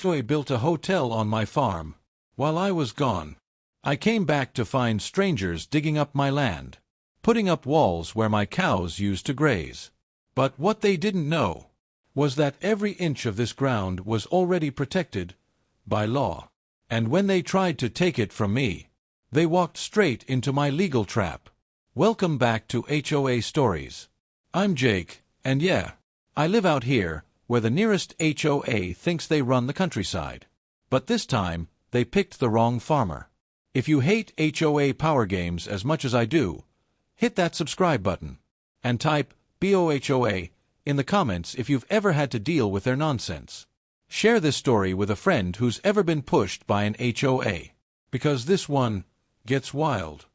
HOA built a hotel on my farm. While I was gone, I came back to find strangers digging up my land, putting up walls where my cows used to graze. But what they didn't know was that every inch of this ground was already protected by law. And when they tried to take it from me, they walked straight into my legal trap. Welcome back to HOA Stories. I'm Jake, and yeah, I live out here, where the nearest HOA thinks they run the countryside. But this time, they picked the wrong farmer. If you hate HOA power games as much as I do, hit that subscribe button, and type BOHOA in the comments if you've ever had to deal with their nonsense. Share this story with a friend who's ever been pushed by an HOA, because this one gets wild.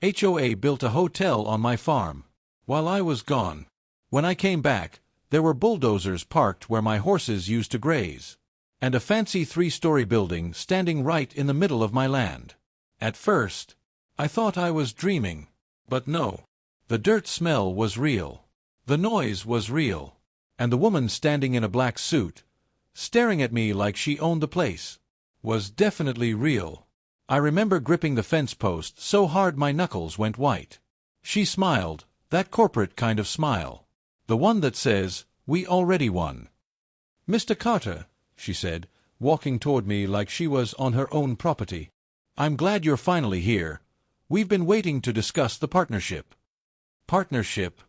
HOA built a hotel on my farm. While I was gone, when I came back, there were bulldozers parked where my horses used to graze, and a fancy 3-story building standing right in the middle of my land. At first, I thought I was dreaming, but no. The dirt smell was real. The noise was real. And the woman standing in a black suit, staring at me like she owned the place, was definitely real. I remember gripping the fence post so hard my knuckles went white. She smiled, that corporate kind of smile. The one that says, "We already won." "Mr. Carter," she said, walking toward me like she was on her own property. "I'm glad you're finally here. We've been waiting to discuss the partnership." Partnership?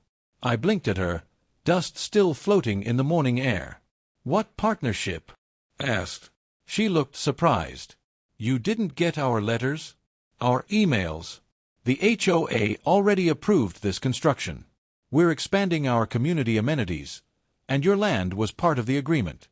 I blinked at her, dust still floating in the morning air. "What partnership?" I asked. She looked surprised. "You didn't get our letters? Our emails? The HOA already approved this construction. We're expanding our community amenities, and your land was part of the agreement."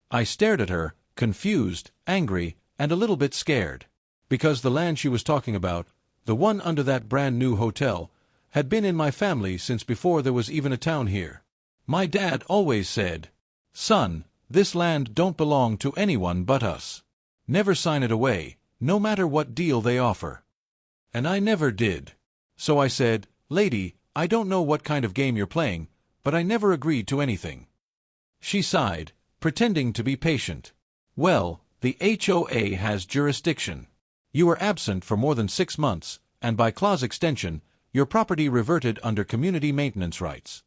I stared at her, confused, angry, and a little bit scared, because the land she was talking about, the one under that brand-new hotel, had been in my family since before there was even a town here. My dad always said, "Son, this land don't belong to anyone but us. Never sign it away, no matter what deal they offer." And I never did. So I said, "Lady, I don't know what kind of game you're playing, but I never agreed to anything." She sighed, pretending to be patient. "Well, the HOA has jurisdiction. You were absent for more than 6 months, and by clause extension, your property reverted under community maintenance rights."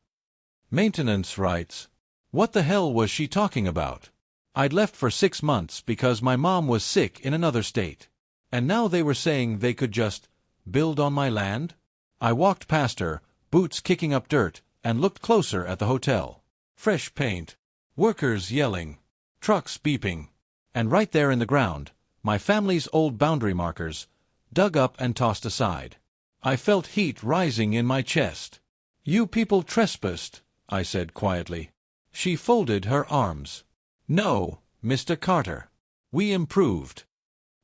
Maintenance rights? What the hell was she talking about? I'd left for 6 months because my mom was sick in another state. And now they were saying they could just build on my land? I walked past her, boots kicking up dirt, and looked closer at the hotel. Fresh paint, workers yelling, trucks beeping, and right there in the ground, my family's old boundary markers, dug up and tossed aside. I felt heat rising in my chest. "You people trespassed," I said quietly. She folded her arms. "No, Mr. Carter. We improved."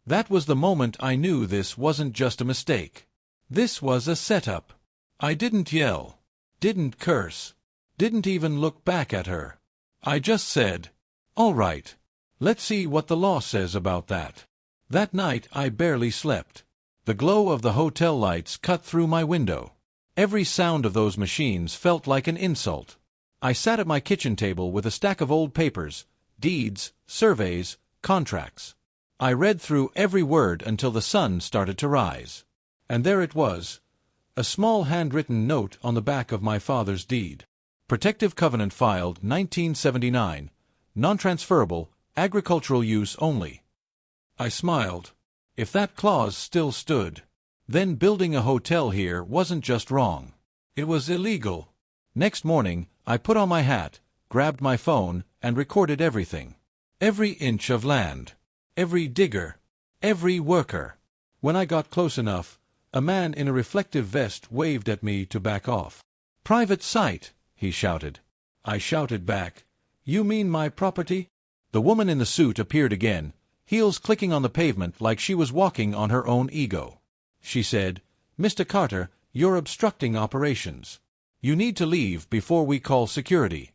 That was the moment I knew this wasn't just a mistake. This was a setup. I didn't yell, didn't curse, didn't even look back at her. I just said, "All right, let's see what the law says about that." That night I barely slept. The glow of the hotel lights cut through my window. Every sound of those machines felt like an insult. I sat at my kitchen table with a stack of old papers, deeds, surveys, contracts. I read through every word until the sun started to rise. And there it was, a small handwritten note on the back of my father's deed. Protective covenant filed 1979, non-transferable, agricultural use only. I smiled. If that clause still stood, then building a hotel here wasn't just wrong. It was illegal. Next morning, I put on my hat, grabbed my phone, and recorded everything. Every inch of land. Every digger. Every worker. When I got close enough, a man in a reflective vest waved at me to back off. "Private site," he shouted. I shouted back, "You mean my property?" The woman in the suit appeared again, heels clicking on the pavement like she was walking on her own ego. She said, "Mr. Carter, you're obstructing operations. You need to leave before we call security."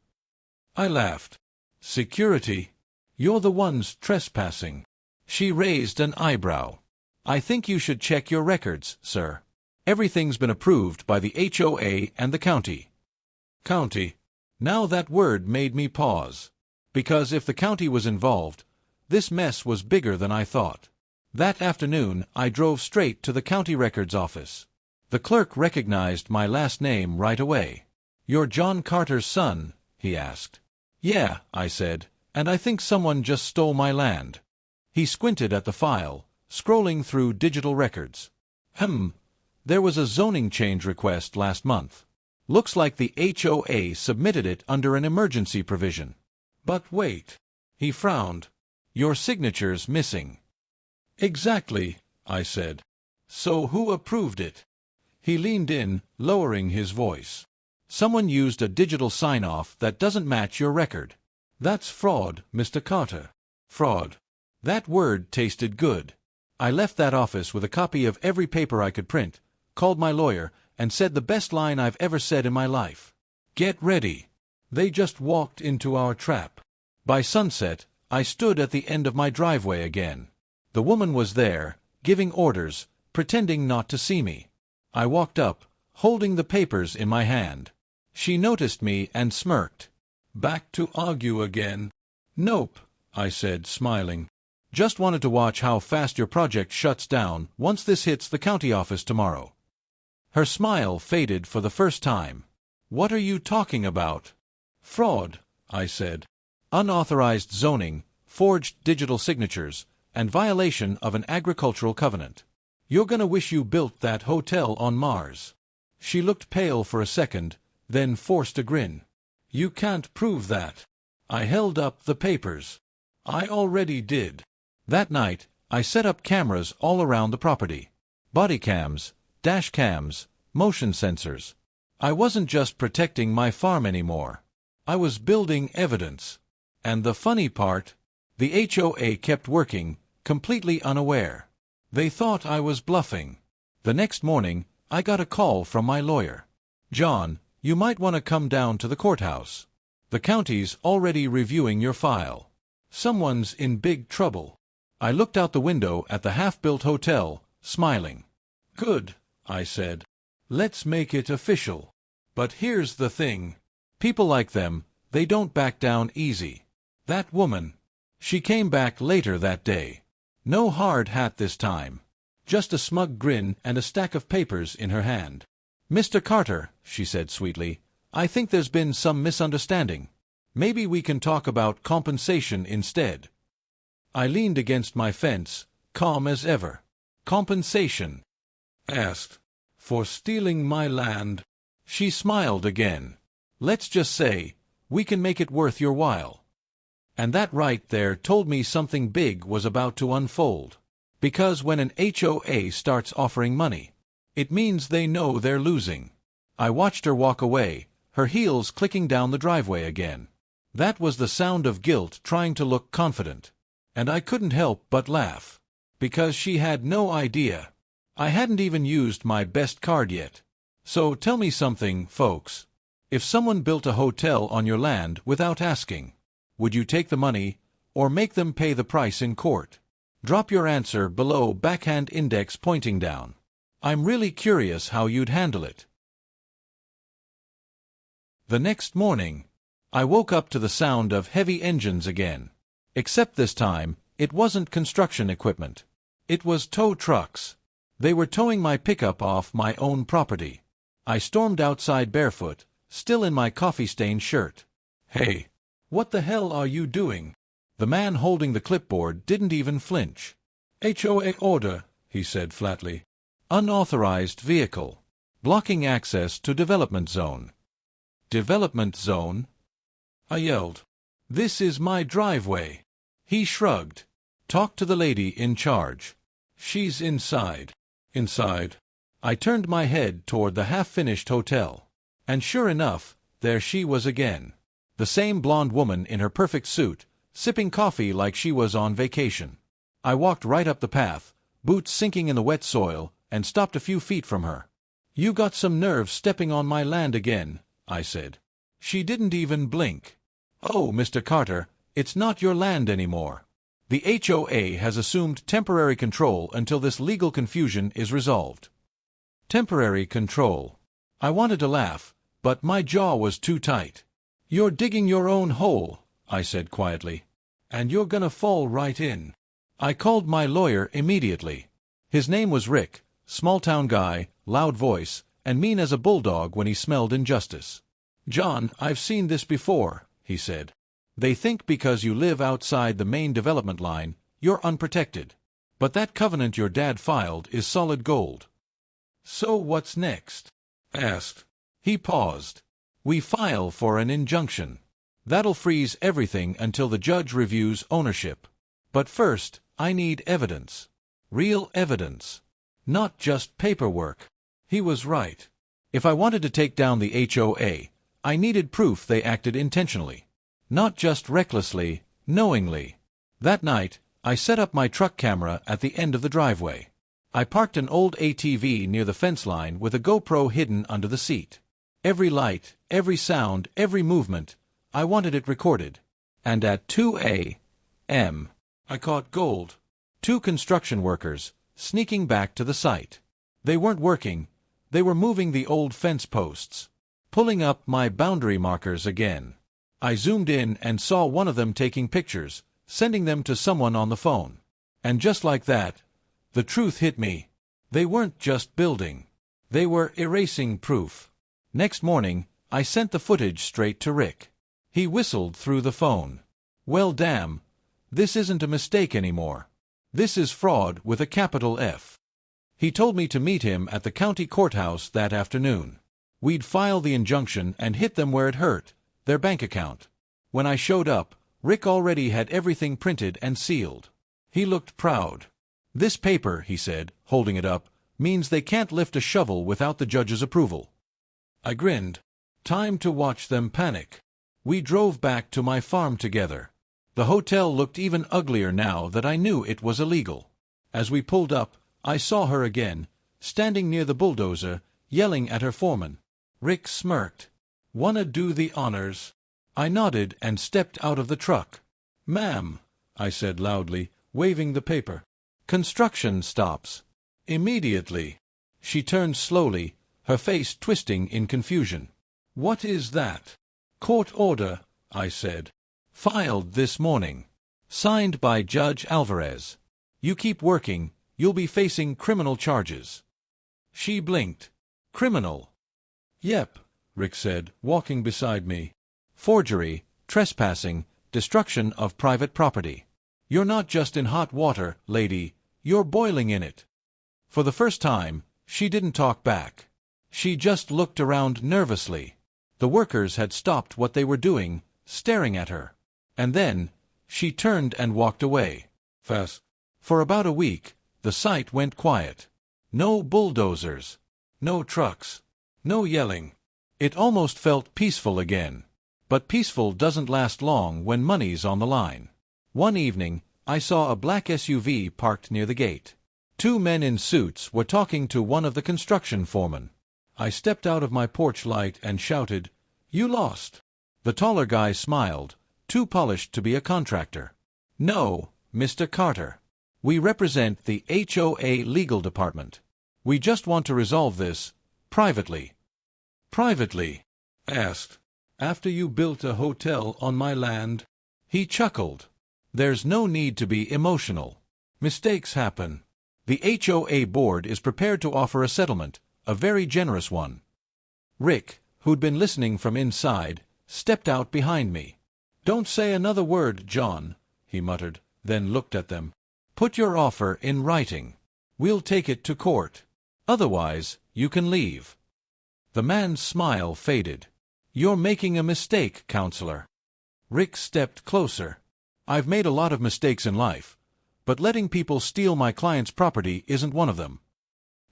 I laughed. "Security? You're the ones trespassing." She raised an eyebrow. "I think you should check your records, sir. Everything's been approved by the HOA and the county." County. Now that word made me pause. Because if the county was involved, This mess was bigger than I thought. That afternoon, I drove straight to the county records office. The clerk recognized my last name right away. "You're John Carter's son?" he asked. "Yeah," I said, "and I think someone just stole my land." He squinted at the file, scrolling through digital records. There was a zoning change request last month. Looks like the HOA submitted it under an emergency provision. But wait. He frowned. "Your signature's missing." "Exactly," I said. "So who approved it?" He leaned in, lowering his voice. "Someone used a digital sign-off that doesn't match your record. That's fraud, Mr. Carter." Fraud. That word tasted good. I left that office with a copy of every paper I could print, called my lawyer, and said the best line I've ever said in my life. "Get ready. They just walked into our trap." By sunset, I stood at the end of my driveway again. The woman was there, giving orders, pretending not to see me. I walked up, holding the papers in my hand. She noticed me and smirked. "Back to argue again?" "Nope," I said, smiling. "Just wanted to watch how fast your project shuts down once this hits the county office tomorrow." Her smile faded for the first time. "What are you talking about?" "Fraud," I said. "Unauthorized zoning, forged digital signatures, and violation of an agricultural covenant. You're gonna wish you built that hotel on Mars." She looked pale for a second, then forced a grin. "You can't prove that." I held up the papers. "I already did." That night, I set up cameras all around the property. Body cams, dash cams, motion sensors. I wasn't just protecting my farm anymore. I was building evidence. And the funny part, the HOA kept working, completely unaware. They thought I was bluffing. The next morning, I got a call from my lawyer. "John, you might want to come down to the courthouse. The county's already reviewing your file. Someone's in big trouble." I looked out the window at the half-built hotel, smiling. "Good," I said. "Let's make it official." But here's the thing. People like them, they don't back down easy. That woman. She came back later that day. No hard hat this time. Just a smug grin and a stack of papers in her hand. "Mr. Carter," she said sweetly, "I think there's been some misunderstanding. Maybe we can talk about compensation instead." I leaned against my fence, calm as ever. "Compensation?" asked. "For stealing my land?" She smiled again. "Let's just say, we can make it worth your while." And that right there told me something big was about to unfold. Because when an HOA starts offering money, it means they know they're losing. I watched her walk away, her heels clicking down the driveway again. That was the sound of guilt trying to look confident. And I couldn't help but laugh. Because she had no idea. I hadn't even used my best card yet. So tell me something, folks. If someone built a hotel on your land without asking, would you take the money, or make them pay the price in court? Drop your answer below, backhand index pointing down. I'm really curious how you'd handle it. The next morning, I woke up to the sound of heavy engines again. Except this time, it wasn't construction equipment. It was tow trucks. They were towing my pickup off my own property. I stormed outside barefoot, still in my coffee-stained shirt. "Hey, what the hell are you doing?" The man holding the clipboard didn't even flinch. "HOA order," he said flatly. "Unauthorized vehicle. Blocking access to development zone." "Development zone?" I yelled. "This is my driveway." He shrugged. "Talk to the lady in charge. She's inside." Inside. I turned my head toward the half-finished hotel. And sure enough, there she was again. The same blonde woman in her perfect suit, sipping coffee like she was on vacation. I walked right up the path, boots sinking in the wet soil, and stopped a few feet from her. "You got some nerve stepping on my land again," I said. She didn't even blink. "Oh, Mr. Carter, it's not your land anymore. The HOA has assumed temporary control until this legal confusion is resolved." Temporary control. I wanted to laugh, but my jaw was too tight. "You're digging your own hole," I said quietly. And you're gonna fall right in. I called my lawyer immediately. His name was Rick, small-town guy, loud voice, and mean as a bulldog when he smelled injustice. "John, I've seen this before," he said. "They think because you live outside the main development line, you're unprotected. But that covenant your dad filed is solid gold." "So what's next?" asked. He paused. "We file for an injunction. That'll freeze everything until the judge reviews ownership. But first, I need evidence. Real evidence. Not just paperwork." He was right. If I wanted to take down the HOA, I needed proof they acted intentionally. Not just recklessly, knowingly. That night, I set up my truck camera at the end of the driveway. I parked an old ATV near the fence line with a GoPro hidden under the seat. Every light, every sound, every movement, I wanted it recorded. And at 2 a.m., I caught gold. 2 construction workers, sneaking back to the site. They weren't working, they were moving the old fence posts. Pulling up my boundary markers again. I zoomed in and saw one of them taking pictures, sending them to someone on the phone. And just like that, the truth hit me. They weren't just building. They were erasing proof. Next morning, I sent the footage straight to Rick. He whistled through the phone. "Well, damn, this isn't a mistake anymore. This is fraud with a capital F." He told me to meet him at the county courthouse that afternoon. We'd file the injunction and hit them where it hurt, their bank account. When I showed up, Rick already had everything printed and sealed. He looked proud. "This paper," he said, holding it up, "means they can't lift a shovel without the judge's approval." I grinned. Time to watch them panic. We drove back to my farm together. The hotel looked even uglier now that I knew it was illegal. As we pulled up, I saw her again, standing near the bulldozer, yelling at her foreman. Rick smirked. "Wanna do the honors?" I nodded and stepped out of the truck. "Ma'am," I said loudly, waving the paper. "Construction stops. Immediately." She turned slowly, her face twisting in confusion. "What is that?" "Court order," I said. "Filed this morning. Signed by Judge Alvarez. You keep working, you'll be facing criminal charges." She blinked. "Criminal?" "Yep," Rick said, walking beside me. "Forgery, trespassing, destruction of private property. You're not just in hot water, lady, you're boiling in it." For the first time, she didn't talk back. She just looked around nervously. The workers had stopped what they were doing, staring at her. And then, she turned and walked away. Fast. For about a week, the site went quiet. No bulldozers. No trucks. No yelling. It almost felt peaceful again. But peaceful doesn't last long when money's on the line. One evening, I saw a black SUV parked near the gate. 2 men in suits were talking to one of the construction foremen. I stepped out of my porch light and shouted, "You lost." The taller guy smiled, too polished to be a contractor. "No, Mr. Carter. We represent the HOA legal department. We just want to resolve this, privately." "Privately?" asked. "After you built a hotel on my land?" He chuckled. "There's no need to be emotional. Mistakes happen. The HOA board is prepared to offer a settlement, a very generous one." Rick, who'd been listening from inside, stepped out behind me. "Don't say another word, John," he muttered, then looked at them. "Put your offer in writing. We'll take it to court. Otherwise, you can leave." The man's smile faded. "You're making a mistake, counselor." Rick stepped closer. "I've made a lot of mistakes in life, but letting people steal my client's property isn't one of them."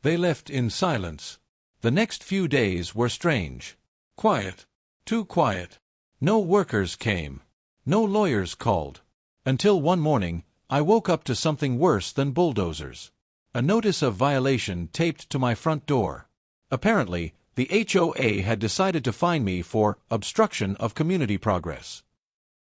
They left in silence. The next few days were strange. Quiet. Too quiet. No workers came. No lawyers called. Until one morning, I woke up to something worse than bulldozers. A notice of violation taped to my front door. Apparently, the HOA had decided to fine me for obstruction of community progress.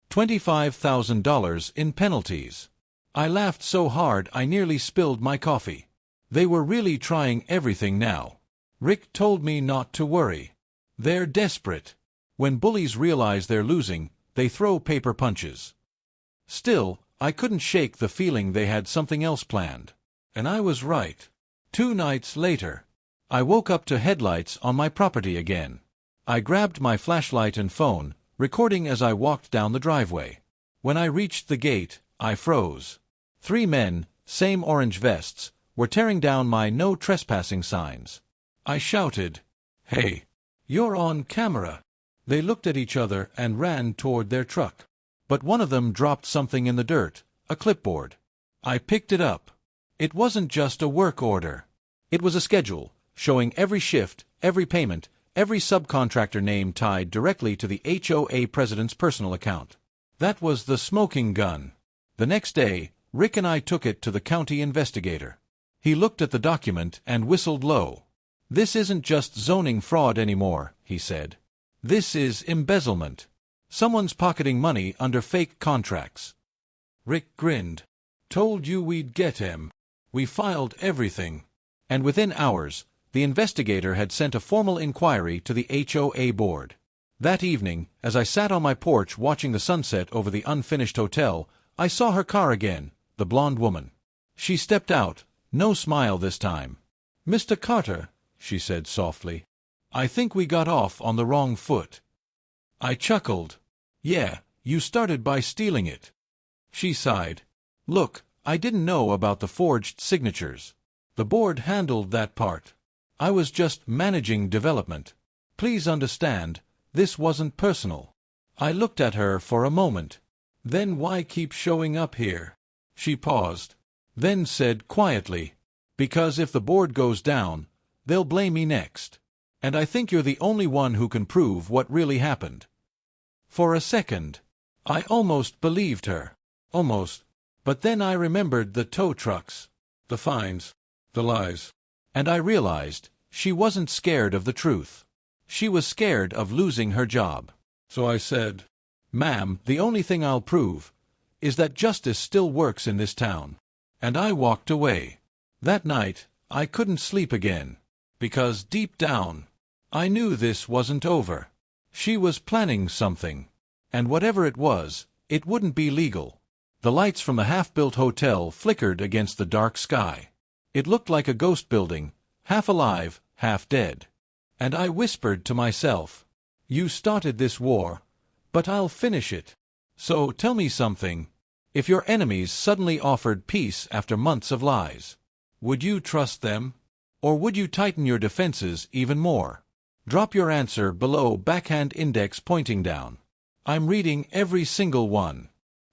$25,000 in penalties. I laughed so hard I nearly spilled my coffee. They were really trying everything now. Rick told me not to worry. They're desperate. When bullies realize they're losing, they throw paper punches. Still, I couldn't shake the feeling they had something else planned. And I was right. 2 nights later, I woke up to headlights on my property again. I grabbed my flashlight and phone, recording as I walked down the driveway. When I reached the gate, I froze. 3 men, same orange vests, were tearing down my no trespassing signs. I shouted, "Hey, you're on camera!" They looked at each other and ran toward their truck. But one of them dropped something in the dirt, a clipboard. I picked it up. It wasn't just a work order. It was a schedule, showing every shift, every payment, every subcontractor name tied directly to the HOA president's personal account. That was the smoking gun. The next day, Rick and I took it to the county investigator. He looked at the document and whistled low. "This isn't just zoning fraud anymore," he said. "This is embezzlement. Someone's pocketing money under fake contracts." Rick grinned. "Told you we'd get him. We filed everything." And within hours, the investigator had sent a formal inquiry to the HOA board. That evening, as I sat on my porch watching the sunset over the unfinished hotel, I saw her car again, the blonde woman. She stepped out, no smile this time. "Mr. Carter," she said softly, "I think we got off on the wrong foot." I chuckled. "Yeah, you started by stealing it." She sighed. "Look, I didn't know about the forged signatures. The board handled that part. I was just managing development. Please understand, this wasn't personal." I looked at her for a moment. "Then why keep showing up here?" She paused, then said quietly, "Because if the board goes down, they'll blame me next. And I think you're the only one who can prove what really happened." For a second, I almost believed her. Almost. But then I remembered the tow trucks, the fines, the lies. And I realized she wasn't scared of the truth. She was scared of losing her job. So I said, "Ma'am, the only thing I'll prove is that justice still works in this town." And I walked away. That night, I couldn't sleep again. Because deep down, I knew this wasn't over. She was planning something. And whatever it was, it wouldn't be legal. The lights from the half-built hotel flickered against the dark sky. It looked like a ghost building, half alive, half dead. And I whispered to myself, "You started this war, but I'll finish it. So tell me something. If your enemies suddenly offered peace after months of lies, would you trust them? Or would you tighten your defenses even more?" Drop your answer below, backhand index pointing down. I'm reading every single one.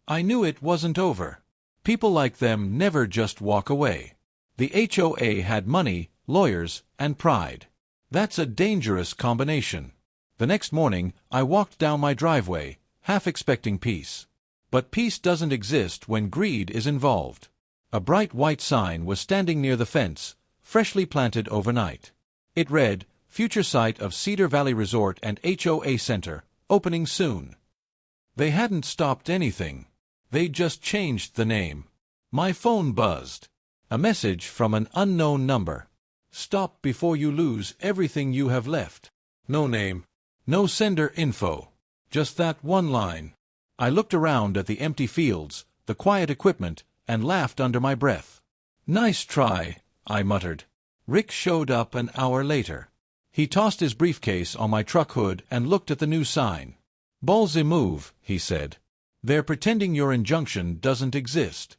I knew it wasn't over. People like them never just walk away. The HOA had money, lawyers, and pride. That's a dangerous combination. The next morning, I walked down my driveway, half expecting peace. But peace doesn't exist when greed is involved. A bright white sign was standing near the fence, freshly planted overnight. It read, "Future site of Cedar Valley Resort and HOA Center, opening soon." They hadn't stopped anything. They just changed the name. My phone buzzed. A message from an unknown number. "Stop before you lose everything you have left." No name. No sender info. Just that one line. I looked around at the empty fields, the quiet equipment, and laughed under my breath. "Nice try," I muttered. Rick showed up an hour later. He tossed his briefcase on my truck hood and looked at the new sign. "Ballsy move," he said. "They're pretending your injunction doesn't exist."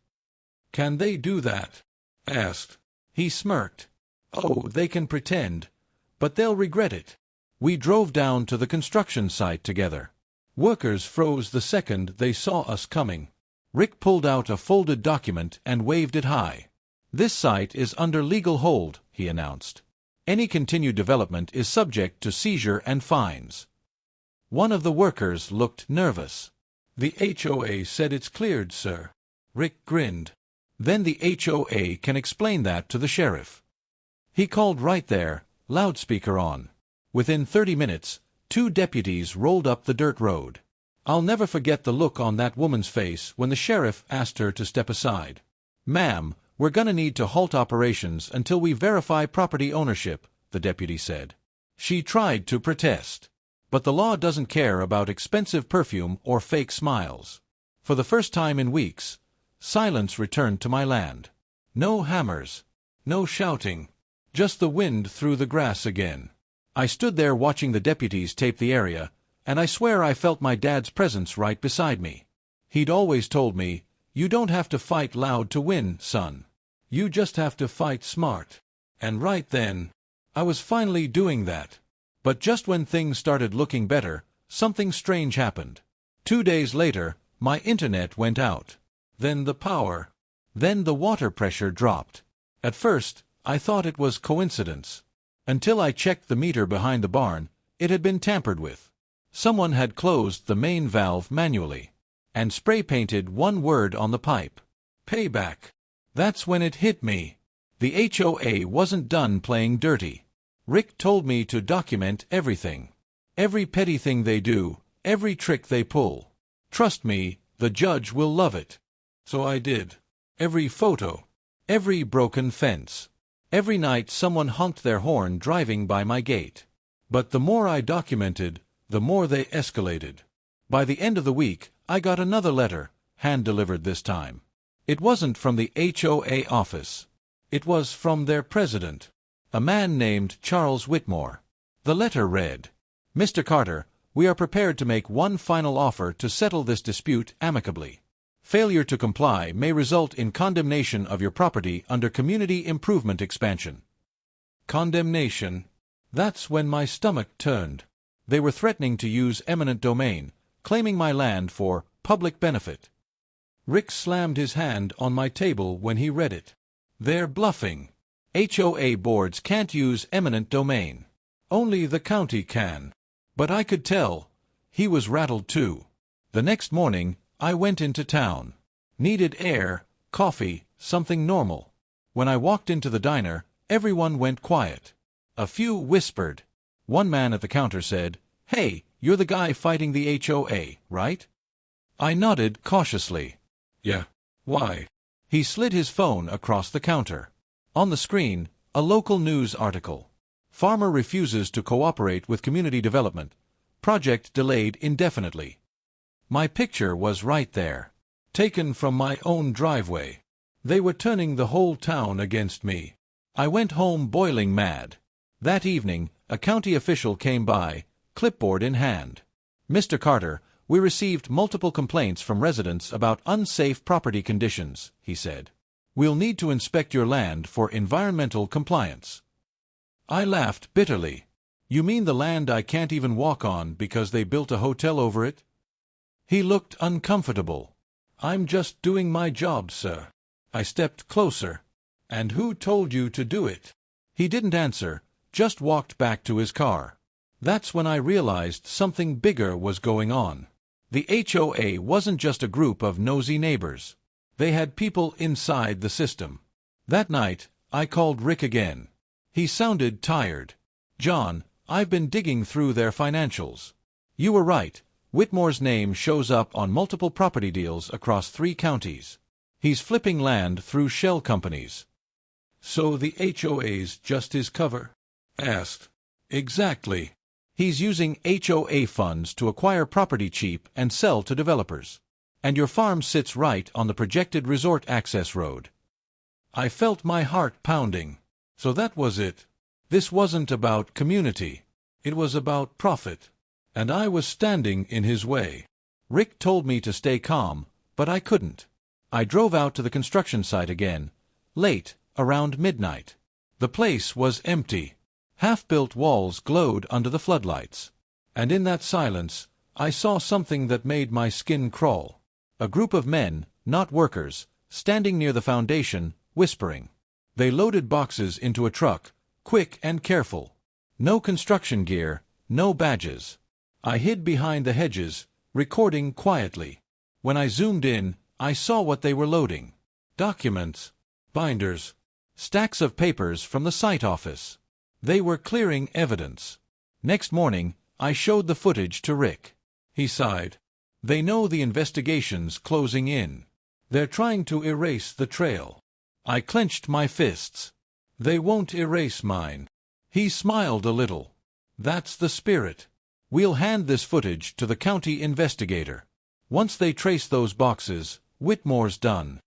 "Can they do that?" asked. He smirked. "Oh, they can pretend, but they'll regret it." We drove down to the construction site together. Workers froze the second they saw us coming. Rick pulled out a folded document and waved it high. "This site is under legal hold," he announced. "Any continued development is subject to seizure and fines." One of the workers looked nervous. "The HOA said it's cleared, sir." Rick grinned. "Then the HOA can explain that to the sheriff." He called right there, loudspeaker on. Within 30 minutes, 2 deputies rolled up the dirt road. I'll never forget the look on that woman's face when the sheriff asked her to step aside. "Ma'am, we're gonna need to halt operations until we verify property ownership," the deputy said. She tried to protest. But the law doesn't care about expensive perfume or fake smiles. For the first time in weeks, silence returned to my land. No hammers, no shouting, just the wind through the grass again. I stood there watching the deputies tape the area, and I swear I felt my dad's presence right beside me. He'd always told me, "You don't have to fight loud to win, son. You just have to fight smart." And right then, I was finally doing that. But just when things started looking better, something strange happened. 2 days later, my internet went out. Then the power. Then the water pressure dropped. At first, I thought it was coincidence. Until I checked the meter behind the barn, it had been tampered with. Someone had closed the main valve manually and spray-painted one word on the pipe. Payback. That's when it hit me. The HOA wasn't done playing dirty. Rick told me to document everything. Every petty thing they do, every trick they pull. Trust me, the judge will love it. So I did. Every photo. Every broken fence. Every night someone honked their horn driving by my gate. But the more I documented, the more they escalated. By the end of the week, I got another letter, hand-delivered this time. It wasn't from the HOA office. It was from their president, a man named Charles Whitmore. The letter read, "Mr. Carter, we are prepared to make one final offer to settle this dispute amicably. Failure to comply may result in condemnation of your property under community improvement expansion." Condemnation. That's when my stomach turned. They were threatening to use eminent domain, claiming my land for public benefit. Rick slammed his hand on my table when he read it. They're bluffing. HOA boards can't use eminent domain. Only the county can. But I could tell. He was rattled too. The next morning, I went into town. Needed air, coffee, something normal. When I walked into the diner, everyone went quiet. A few whispered. One man at the counter said, "Hey, you're the guy fighting the HOA, right?" I nodded cautiously. "Yeah. Why?" He slid his phone across the counter. On the screen, a local news article. "Farmer refuses to cooperate with community development. Project delayed indefinitely." My picture was right there, taken from my own driveway. They were turning the whole town against me. I went home boiling mad. That evening, a county official came by, clipboard in hand. "Mr. Carter, we received multiple complaints from residents about unsafe property conditions," he said. "We'll need to inspect your land for environmental compliance." I laughed bitterly. "You mean the land I can't even walk on because they built a hotel over it?" He looked uncomfortable. "I'm just doing my job, sir." I stepped closer. "And who told you to do it?" He didn't answer, just walked back to his car. That's when I realized something bigger was going on. The HOA wasn't just a group of nosy neighbors. They had people inside the system. That night, I called Rick again. He sounded tired. "John, I've been digging through their financials. You were right. Whitmore's name shows up on multiple property deals across 3 counties. He's flipping land through shell companies." "So the HOA's just his cover?" asked. "Exactly. He's using HOA funds to acquire property cheap and sell to developers. And your farm sits right on the projected resort access road." I felt my heart pounding. So that was it. This wasn't about community. It was about profit. And I was standing in his way. Rick told me to stay calm, but I couldn't. I drove out to the construction site again, late, around midnight. The place was empty. Half-built walls glowed under the floodlights. And in that silence, I saw something that made my skin crawl. A group of men, not workers, standing near the foundation, whispering. They loaded boxes into a truck, quick and careful. No construction gear, no badges. I hid behind the hedges, recording quietly. When I zoomed in, I saw what they were loading. Documents, binders, stacks of papers from the site office. They were clearing evidence. Next morning, I showed the footage to Rick. He sighed. "They know the investigation's closing in. They're trying to erase the trail." I clenched my fists. "They won't erase mine." He smiled a little. "That's the spirit. We'll hand this footage to the county investigator. Once they trace those boxes, Whitmore's done.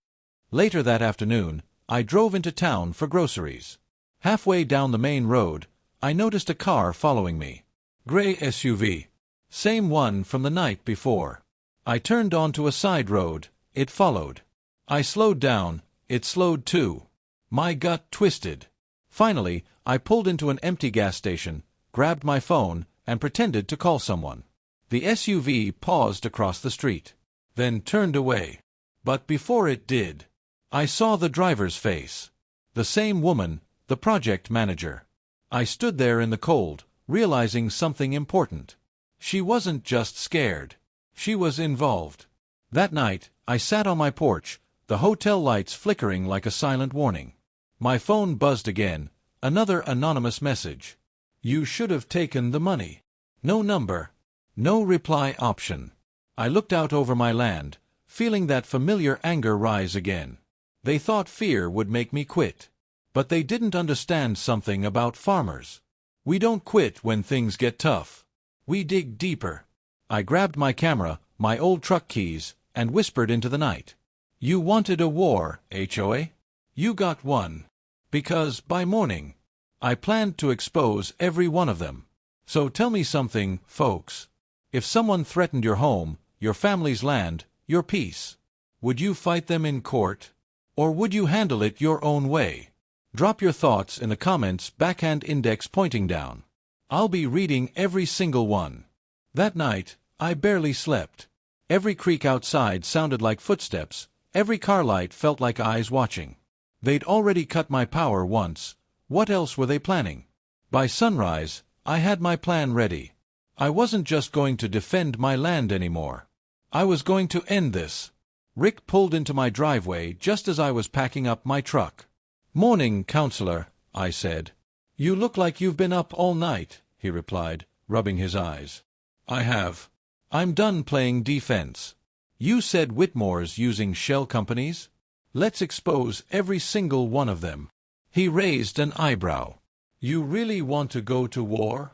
Later that afternoon, I drove into town for groceries. Halfway down the main road, I noticed a car following me. Gray SUV. Same one from the night before. I turned onto a side road, it followed. I slowed down, it slowed too. My gut twisted. Finally, I pulled into an empty gas station, grabbed my phone, and pretended to call someone. The SUV paused across the street, then turned away. But before it did, I saw the driver's face. The same woman, the project manager. I stood there in the cold, realizing something important. She wasn't just scared. She was involved. That night, I sat on my porch, the hotel lights flickering like a silent warning. My phone buzzed again, another anonymous message. You should have taken the money. No number. No reply option. I looked out over my land, feeling that familiar anger rise again. They thought fear would make me quit. But they didn't understand something about farmers. We don't quit when things get tough. We dig deeper. I grabbed my camera, my old truck keys, and whispered into the night. You wanted a war, HOA? You got one. Because, by morning, I planned to expose every one of them. So tell me something, folks. If someone threatened your home, your family's land, your peace, would you fight them in court? Or would you handle it your own way? Drop your thoughts in the comments, backhand index pointing down. I'll be reading every single one. That night, I barely slept. Every creak outside sounded like footsteps, every car light felt like eyes watching. They'd already cut my power once. What else were they planning? By sunrise, I had my plan ready. I wasn't just going to defend my land anymore. I was going to end this. Rick pulled into my driveway just as I was packing up my truck. Morning, counselor, I said. You look like you've been up all night, he replied, rubbing his eyes. I have. I'm done playing defense. You said Whitmore's using shell companies? Let's expose every single one of them. He raised an eyebrow. You really want to go to war?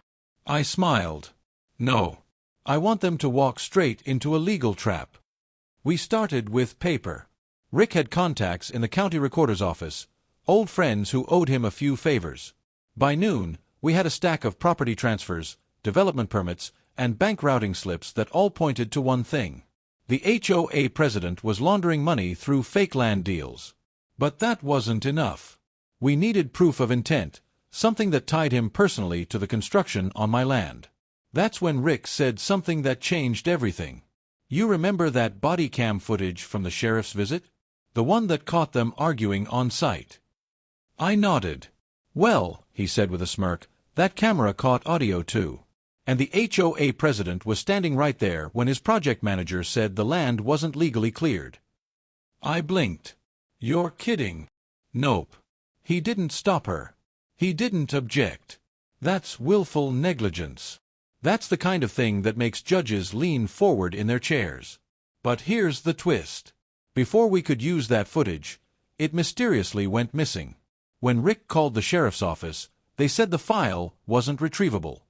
I smiled. No. I want them to walk straight into a legal trap. We started with paper. Rick had contacts in the county recorder's office, old friends who owed him a few favors. By noon, we had a stack of property transfers, development permits, and bank routing slips that all pointed to one thing. The HOA president was laundering money through fake land deals. But that wasn't enough. We needed proof of intent, something that tied him personally to the construction on my land. That's when Rick said something that changed everything. You remember that body cam footage from the sheriff's visit? The one that caught them arguing on site. I nodded. Well, he said with a smirk, that camera caught audio too. And the HOA president was standing right there when his project manager said the land wasn't legally cleared. I blinked. You're kidding. Nope. He didn't stop her. He didn't object. That's willful negligence. That's the kind of thing that makes judges lean forward in their chairs. But here's the twist. Before we could use that footage, it mysteriously went missing. When Rick called the sheriff's office, they said the file wasn't retrievable.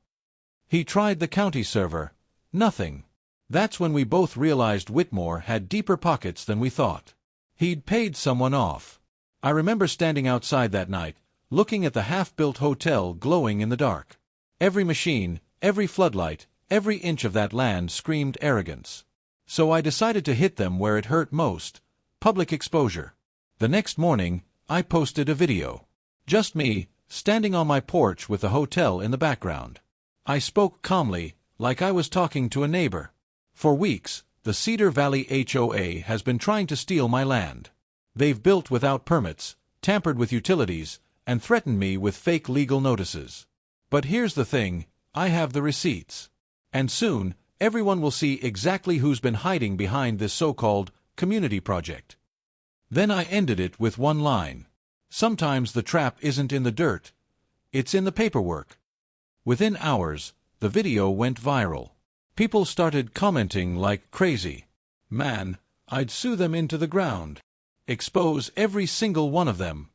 He tried the county server. Nothing. That's when we both realized Whitmore had deeper pockets than we thought. He'd paid someone off. I remember standing outside that night, looking at the half-built hotel glowing in the dark. Every machine, every floodlight, every inch of that land screamed arrogance. So I decided to hit them where it hurt most, public exposure. The next morning, I posted a video. Just me, standing on my porch with the hotel in the background. I spoke calmly, like I was talking to a neighbor. For weeks, the Cedar Valley HOA has been trying to steal my land. They've built without permits, tampered with utilities, and threatened me with fake legal notices. But here's the thing, I have the receipts. And soon, everyone will see exactly who's been hiding behind this so-called community project. Then I ended it with one line. Sometimes the trap isn't in the dirt. It's in the paperwork. Within hours, the video went viral. People started commenting like crazy. Man, I'd sue them into the ground. Expose every single one of them.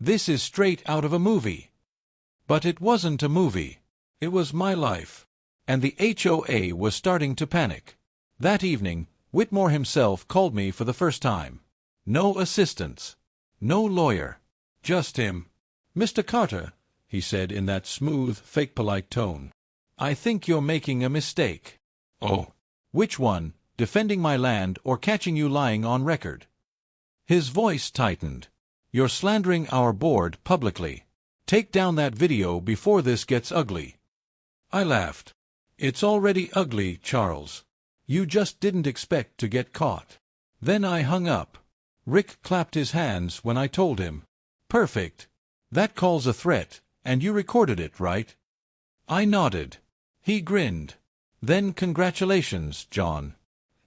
This is straight out of a movie. But it wasn't a movie. It was my life. And the HOA was starting to panic. That evening, Whitmore himself called me for the first time. No assistants. No lawyer. Just him. "Mr. Carter," he said in that smooth, fake polite tone, "I think you're making a mistake." "Oh. Which one, defending my land or catching you lying on record?" His voice tightened. "You're slandering our board publicly. Take down that video before this gets ugly." I laughed. "It's already ugly, Charles. You just didn't expect to get caught." Then I hung up. Rick clapped his hands when I told him. "Perfect. That call's a threat, and you recorded it, right?" I nodded. He grinned. "Then congratulations, John.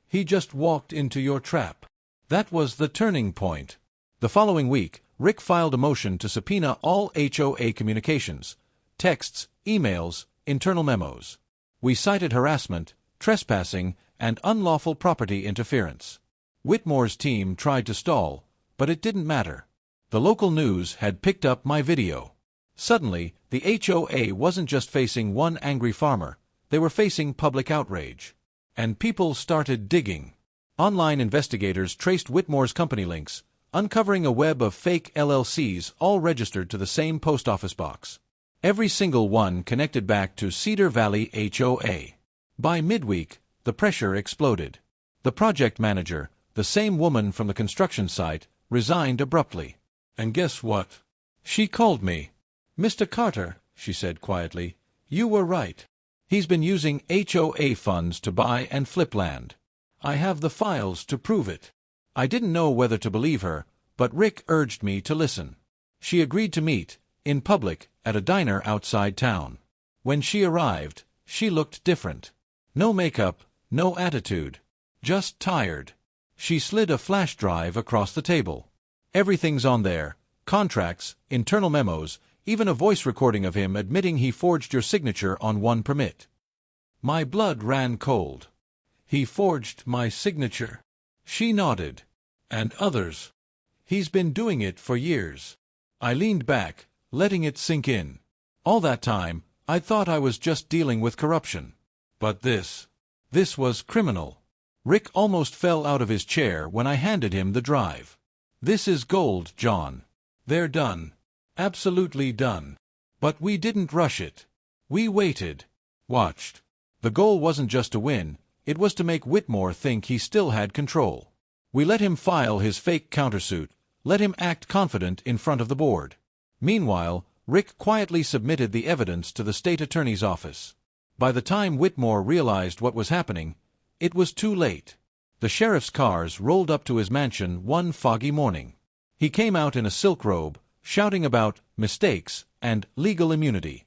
He just walked into your trap." That was the turning point. The following week, Rick filed a motion to subpoena all HOA communications, texts, emails, internal memos. We cited harassment, trespassing, and unlawful property interference. Whitmore's team tried to stall, but it didn't matter. The local news had picked up my video. Suddenly, the HOA wasn't just facing one angry farmer, they were facing public outrage. And people started digging. Online investigators traced Whitmore's company links, uncovering a web of fake LLCs all registered to the same post office box. Every single one connected back to Cedar Valley HOA. By midweek, the pressure exploded. The project manager, the same woman from the construction site, resigned abruptly. And guess what? She called me. "Mr. Carter," she said quietly, "you were right. He's been using HOA funds to buy and flip land. I have the files to prove it." I didn't know whether to believe her, but Rick urged me to listen. She agreed to meet, in public, at a diner outside town. When she arrived, she looked different. No makeup, no attitude. Just tired. She slid a flash drive across the table. Everything's on there. Contracts, internal memos, even a voice recording of him admitting he forged your signature on one permit. My blood ran cold. "He forged my signature." She nodded. "And others. He's been doing it for years." I leaned back, letting it sink in. All that time, I thought I was just dealing with corruption. But this was criminal. Rick almost fell out of his chair when I handed him the drive. "This is gold, John. They're done. Absolutely done. But we didn't rush it. We waited. Watched. The goal wasn't just to win, it was to make Whitmore think he still had control. We let him file his fake countersuit, let him act confident in front of the board. Meanwhile, Rick quietly submitted the evidence to the state attorney's office. By the time Whitmore realized what was happening, it was too late. The sheriff's cars rolled up to his mansion one foggy morning. He came out in a silk robe, shouting about mistakes and legal immunity.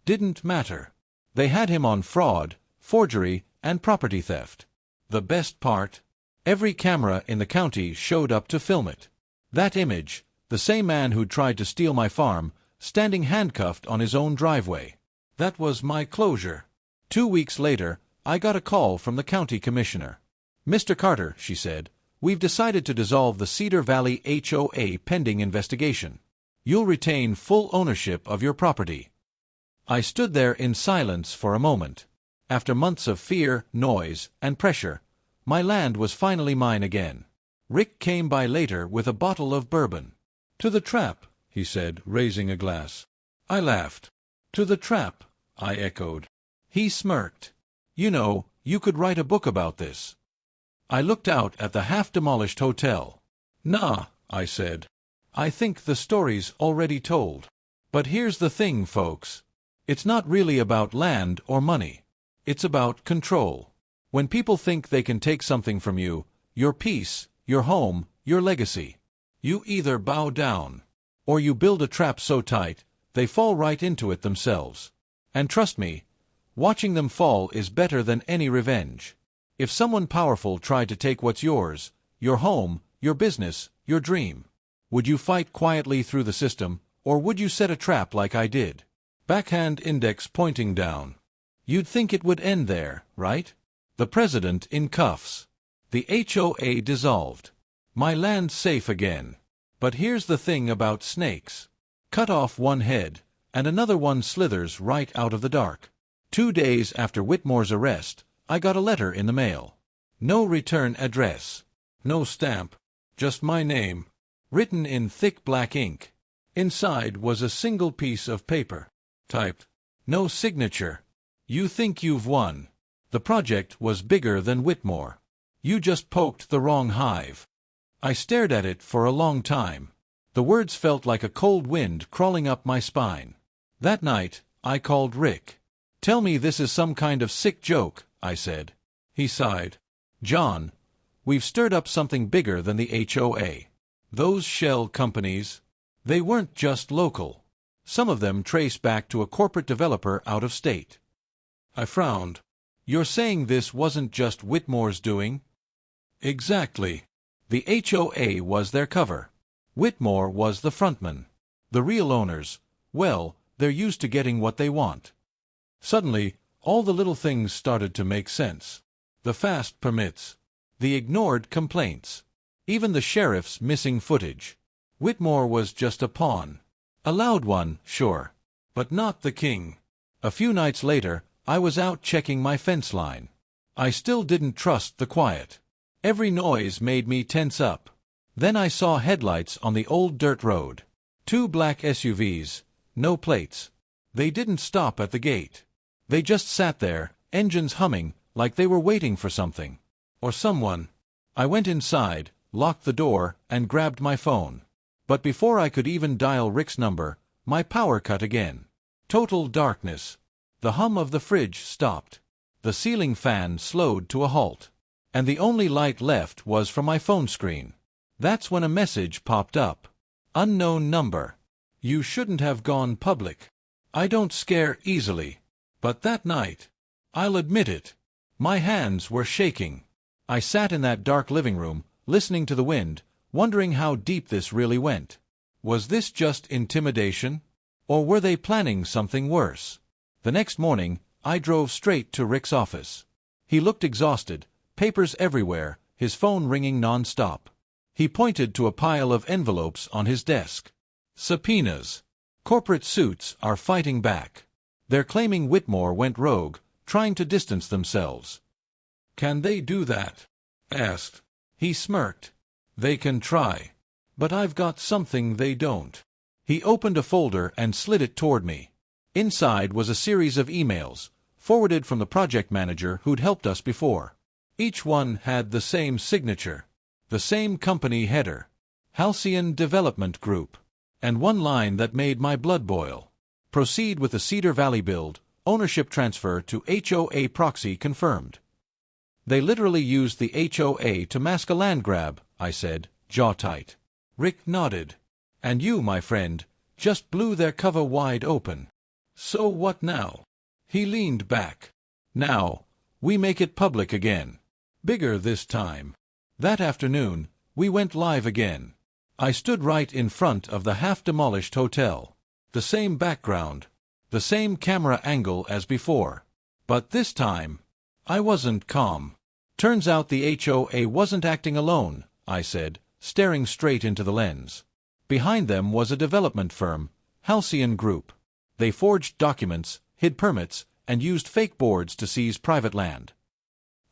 Didn't matter. They had him on fraud, forgery, and property theft. The best part? Every camera in the county showed up to film it. That image, the same man who'd tried to steal my farm, standing handcuffed on his own driveway. That was my closure. 2 weeks later, I got a call from the county commissioner. "Mr. Carter," she said, "we've decided to dissolve the Cedar Valley HOA pending investigation. You'll retain full ownership of your property." I stood there in silence for a moment. After months of fear, noise, and pressure, my land was finally mine again. Rick came by later with a bottle of bourbon. "To the trap," he said, raising a glass. I laughed. "To the trap," I echoed. He smirked. "You know, you could write a book about this." I looked out at the half-demolished hotel. "Nah," I said. "I think the story's already told. But here's the thing, folks. It's not really about land or money. It's about control. When people think they can take something from you, your peace, your home, your legacy, you either bow down, or you build a trap so tight, they fall right into it themselves. And trust me, watching them fall is better than any revenge. If someone powerful tried to take what's yours, your home, your business, your dream, would you fight quietly through the system, or would you set a trap like I did?" Backhand index pointing down. You'd think it would end there, right? The president in cuffs. The HOA dissolved. My land safe again. But here's the thing about snakes. Cut off one head, and another one slithers right out of the dark. 2 days after Whitmore's arrest, I got a letter in the mail. No return address. No stamp. Just my name, written in thick black ink. Inside was a single piece of paper. Typed. No signature. You think you've won. The project was bigger than Whitmore. You just poked the wrong hive. I stared at it for a long time. The words felt like a cold wind crawling up my spine. That night, I called Rick. Tell me this is some kind of sick joke, I said. He sighed. John, we've stirred up something bigger than the HOA. Those shell companies, they weren't just local. Some of them trace back to a corporate developer out of state. I frowned. You're saying this wasn't just Whitmore's doing? Exactly. The HOA was their cover. Whitmore was the frontman. The real owners, well, they're used to getting what they want. Suddenly, all the little things started to make sense. The fast permits. The ignored complaints. Even the sheriff's missing footage. Whitmore was just a pawn. A loud one, sure. But not the king. A few nights later, I was out checking my fence line. I still didn't trust the quiet. Every noise made me tense up. Then I saw headlights on the old dirt road. 2 black SUVs, no plates. They didn't stop at the gate. They just sat there, engines humming, like they were waiting for something. Or someone. I went inside, locked the door, and grabbed my phone. But before I could even dial Rick's number, my power cut again. Total darkness. The hum of the fridge stopped. The ceiling fan slowed to a halt. And the only light left was from my phone screen. That's when a message popped up. Unknown number. You shouldn't have gone public. I don't scare easily. But that night, I'll admit it, my hands were shaking. I sat in that dark living room, listening to the wind, wondering how deep this really went. Was this just intimidation? Or were they planning something worse? The next morning, I drove straight to Rick's office. He looked exhausted, papers everywhere, his phone ringing non-stop. He pointed to a pile of envelopes on his desk. Subpoenas. Corporate suits are fighting back. They're claiming Whitmore went rogue, trying to distance themselves. Can they do that? Asked. He smirked. They can try. But I've got something they don't. He opened a folder and slid it toward me. Inside was a series of emails, forwarded from the project manager who'd helped us before. Each one had the same signature, the same company header, Halcyon Development Group, and one line that made my blood boil. Proceed with the Cedar Valley build, ownership transfer to HOA proxy confirmed. They literally used the HOA to mask a land grab, I said, jaw tight. Rick nodded. And you, my friend, just blew their cover wide open. So what now? He leaned back. Now, we make it public again. Bigger this time. That afternoon, we went live again. I stood right in front of the half-demolished hotel. The same background, the same camera angle as before. But this time, I wasn't calm. Turns out the HOA wasn't acting alone, I said, staring straight into the lens. Behind them was a development firm, Halcyon Group. They forged documents, hid permits, and used fake boards to seize private land.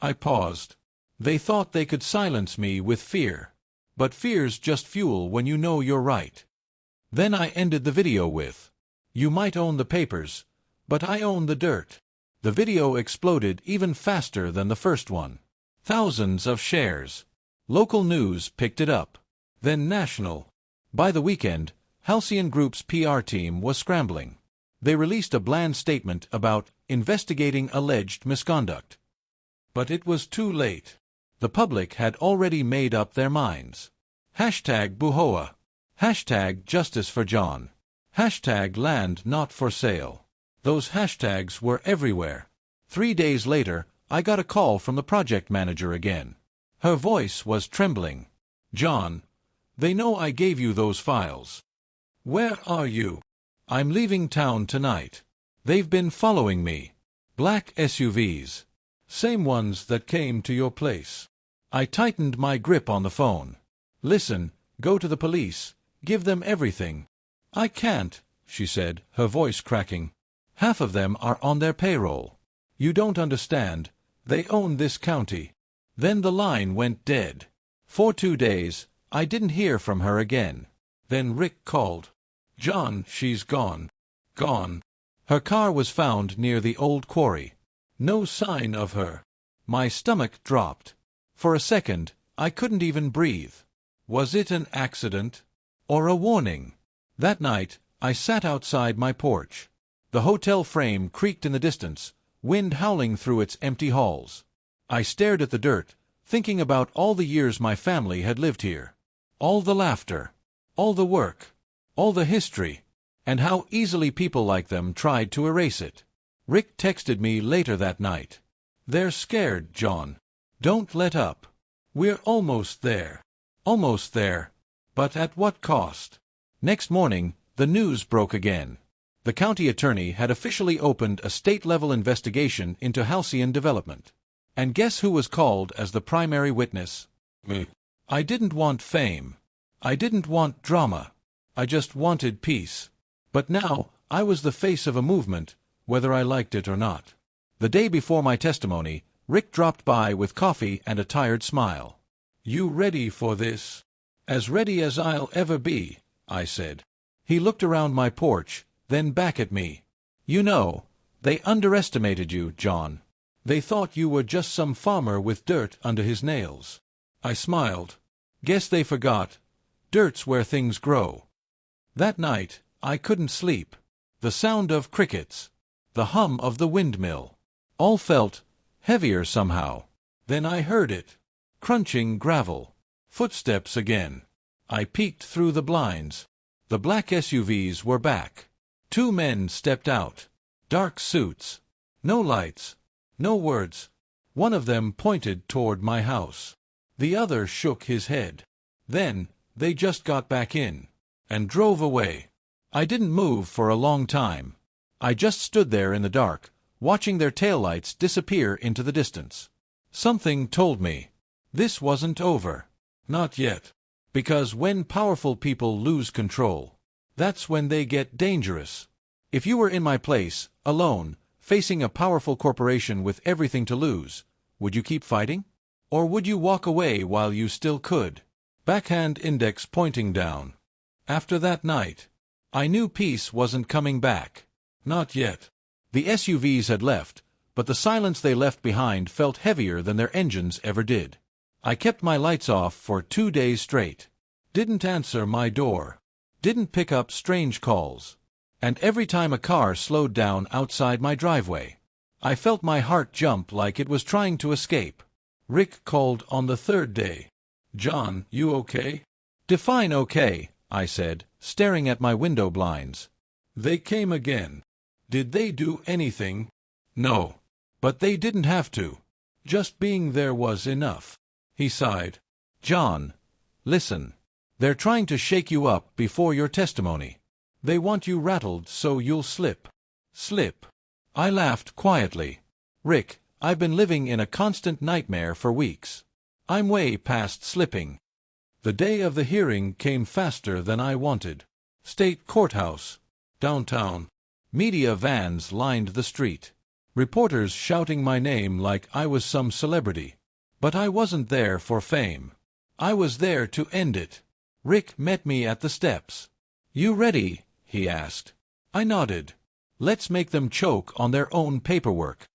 I paused. They thought they could silence me with fear. But fear's just fuel when you know you're right. Then I ended the video with, "You might own the papers, but I own the dirt." The video exploded even faster than the first one. Thousands of shares. Local news picked it up. Then national. By the weekend, Halcyon Group's PR team was scrambling. They released a bland statement about investigating alleged misconduct. But it was too late. The public had already made up their minds. Hashtag Buhoa. Hashtag Justice for John. Hashtag Land Not For Sale. Those hashtags were everywhere. 3 days later, I got a call from the project manager again. Her voice was trembling. "John, they know I gave you those files. Where are you?" "I'm leaving town tonight. They've been following me. Black SUVs. Same ones that came to your place." I tightened my grip on the phone. "Listen, go to the police. Give them everything." "I can't," she said, her voice cracking. "Half of them are on their payroll. You don't understand. They own this county. Then the line went dead. For 2 days, I didn't hear from her again. Then Rick called. "John, she's gone. Gone." Her car was found near the old quarry. No sign of her. My stomach dropped. For a second, I couldn't even breathe. Was it an accident? Or a warning? That night, I sat outside my porch. The hotel frame creaked in the distance, wind howling through its empty halls. I stared at the dirt, thinking about all the years my family had lived here. All the laughter. All the work. All the history. And how easily people like them tried to erase it. Rick texted me later that night. "They're scared, John. Don't let up. We're almost there. Almost there. But at what cost?" Next morning, the news broke again. The county attorney had officially opened a state-level investigation into Halcyon development. And guess who was called as the primary witness? Me. I didn't want fame. I didn't want drama. I just wanted peace. But now, I was the face of a movement, whether I liked it or not. The day before my testimony, Rick dropped by with coffee and a tired smile. "You ready for this?" "As ready as I'll ever be," I said. He looked around my porch, then back at me. "You know, they underestimated you, John. They thought you were just some farmer with dirt under his nails." I smiled. "Guess they forgot. Dirt's where things grow." That night, I couldn't sleep. The sound of crickets, the hum of the windmill, all felt heavier somehow. Then I heard it. Crunching gravel. Footsteps again. I peeked through the blinds. The black SUVs were back. 2 men stepped out. Dark suits. No lights. No words. One of them pointed toward my house. The other shook his head. Then, they just got back in. And drove away. I didn't move for a long time. I just stood there in the dark, watching their taillights disappear into the distance. Something told me. This wasn't over. Not yet. Because when powerful people lose control, that's when they get dangerous. If you were in my place, alone, facing a powerful corporation with everything to lose, would you keep fighting? Or would you walk away while you still could? Backhand index pointing down. After that night, I knew peace wasn't coming back. Not yet. The SUVs had left, but the silence they left behind felt heavier than their engines ever did. I kept my lights off for 2 days straight. Didn't answer my door. Didn't pick up strange calls. And every time a car slowed down outside my driveway, I felt my heart jump like it was trying to escape. Rick called on the 3rd day. "John, you okay?" "Define okay," I said, staring at my window blinds. "They came again." "Did they do anything?" "No. But they didn't have to. Just being there was enough." He sighed. "John, listen. They're trying to shake you up before your testimony. They want you rattled so you'll slip." "Slip?" I laughed quietly. "Rick, I've been living in a constant nightmare for weeks. I'm way past slipping." The day of the hearing came faster than I wanted. State courthouse. Downtown. Media vans lined the street. Reporters shouting my name like I was some celebrity. But I wasn't there for fame. I was there to end it. Rick met me at the steps. "You ready?" he asked. I nodded. "Let's make them choke on their own paperwork."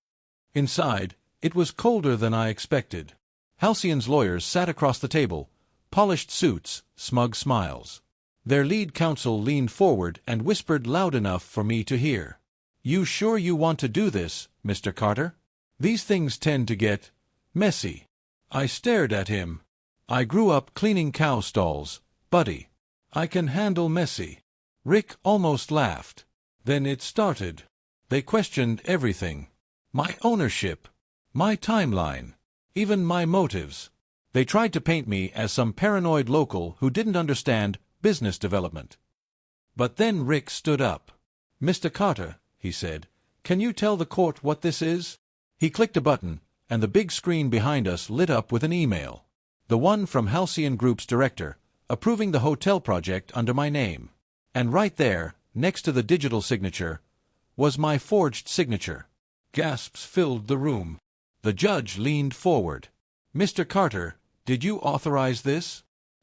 Inside, it was colder than I expected. Halcyon's lawyers sat across the table, polished suits, smug smiles. Their lead counsel leaned forward and whispered loud enough for me to hear. "You sure you want to do this, Mr. Carter? These things tend to get messy." I stared at him. "I grew up cleaning cow stalls, buddy. I can handle messy." Rick almost laughed. Then it started. They questioned everything. My ownership. My timeline. Even my motives. They tried to paint me as some paranoid local who didn't understand business development. But then Rick stood up. "Mr. Carter," he said, "can you tell the court what this is?" He clicked a button, and the big screen behind us lit up with an email. The one from Halcyon Group's director, approving the hotel project under my name. And right there, next to the digital signature, was my forged signature. Gasps filled the room. The judge leaned forward. "Mr. Carter, did you authorize this?"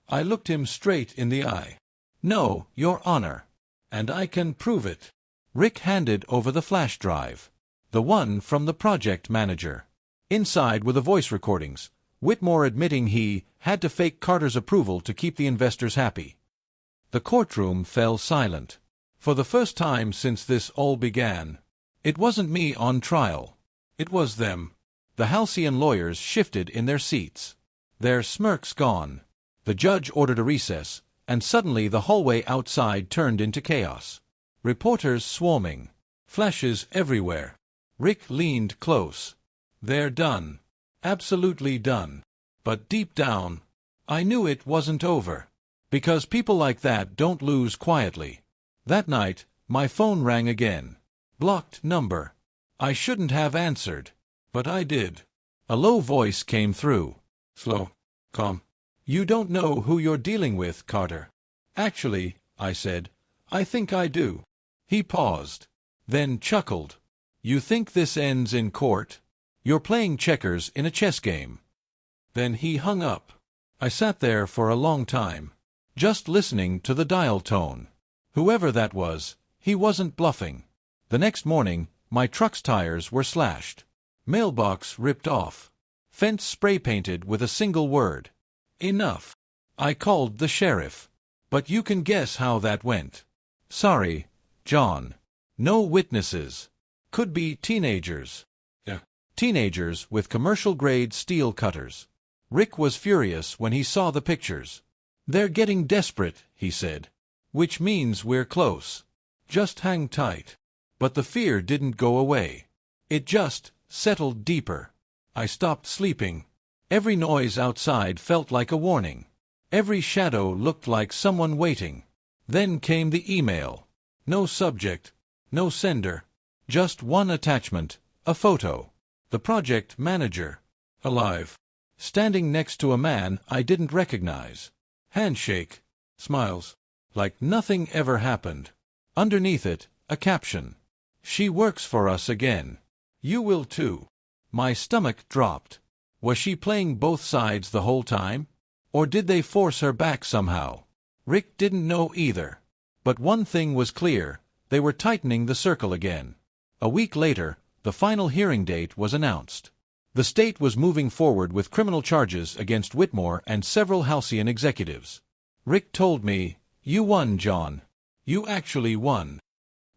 I looked him straight in the eye. "No, Your Honor. And I can prove it." Rick handed over the flash drive. The one from the project manager. Inside were the voice recordings, Whitmore admitting he had to fake Carter's approval to keep the investors happy. The courtroom fell silent. For the first time since this all began. It wasn't me on trial. It was them. The halcyon lawyers shifted in their seats. Their smirks gone. The judge ordered a recess, and suddenly the hallway outside turned into chaos. Reporters swarming. Flashes everywhere. Rick leaned close. "They're done. Absolutely done." But deep down, I knew it wasn't over. Because people like that don't lose quietly. That night, my phone rang again. Blocked number. I shouldn't have answered. But I did. A low voice came through. "Slow. Calm. You don't know who you're dealing with, Carter." "Actually," I said, "I think I do." He paused. Then chuckled. "You think this ends in court? You're playing checkers in a chess game." Then he hung up. I sat there for a long time. Just listening to the dial tone. Whoever that was, he wasn't bluffing. The next morning, my truck's tires were slashed. Mailbox ripped off. Fence spray-painted with a single word. Enough. I called the sheriff. But you can guess how that went. "Sorry, John. No witnesses." Could be teenagers. Yeah. Teenagers with commercial-grade steel cutters. Rick was furious when he saw the pictures. "They're getting desperate," he said. "Which means we're close. Just hang tight." But the fear didn't go away. It just settled deeper. I stopped sleeping. Every noise outside felt like a warning. Every shadow looked like someone waiting. Then came the email. No subject, no sender. Just one attachment, a photo. The project manager. Alive. Standing next to a man I didn't recognize. Handshake. Smiles. Like nothing ever happened. Underneath it, a caption. "She works for us again. You will too." My stomach dropped. Was she playing both sides the whole time? Or did they force her back somehow? Rick didn't know either. But one thing was clear, they were tightening the circle again. A week later, the final hearing date was announced. The state was moving forward with criminal charges against Whitmore and several halcyon executives. Rick told me, "You won, John. You actually won."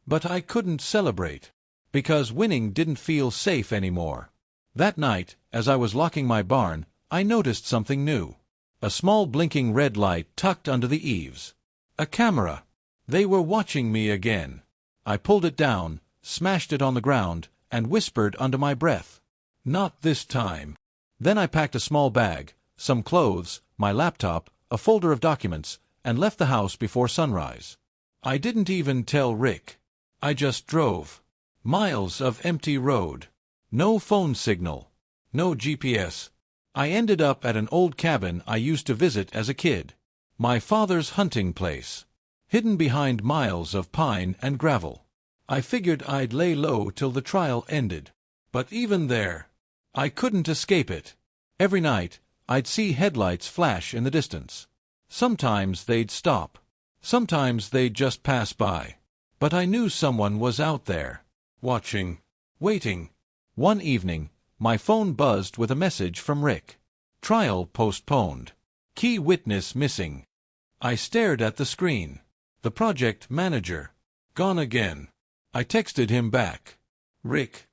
But I couldn't celebrate. Because winning didn't feel safe anymore. That night, as I was locking my barn, I noticed something new. A small blinking red light tucked under the eaves. A camera. They were watching me again. I pulled it down, smashed it on the ground, and whispered under my breath, "Not this time." Then I packed a small bag, some clothes, my laptop, a folder of documents, and left the house before sunrise. I didn't even tell Rick. I just drove. Miles of empty road. No phone signal. No GPS. I ended up at an old cabin I used to visit as a kid. My father's hunting place. Hidden behind miles of pine and gravel. I figured I'd lay low till the trial ended. But even there, I couldn't escape it. Every night, I'd see headlights flash in the distance. Sometimes they'd stop. Sometimes they'd just pass by. But I knew someone was out there. Watching. Waiting. One evening, my phone buzzed with a message from Rick. Trial postponed. Key witness missing. I stared at the screen. The project manager. Gone again. I texted him back. "Rick,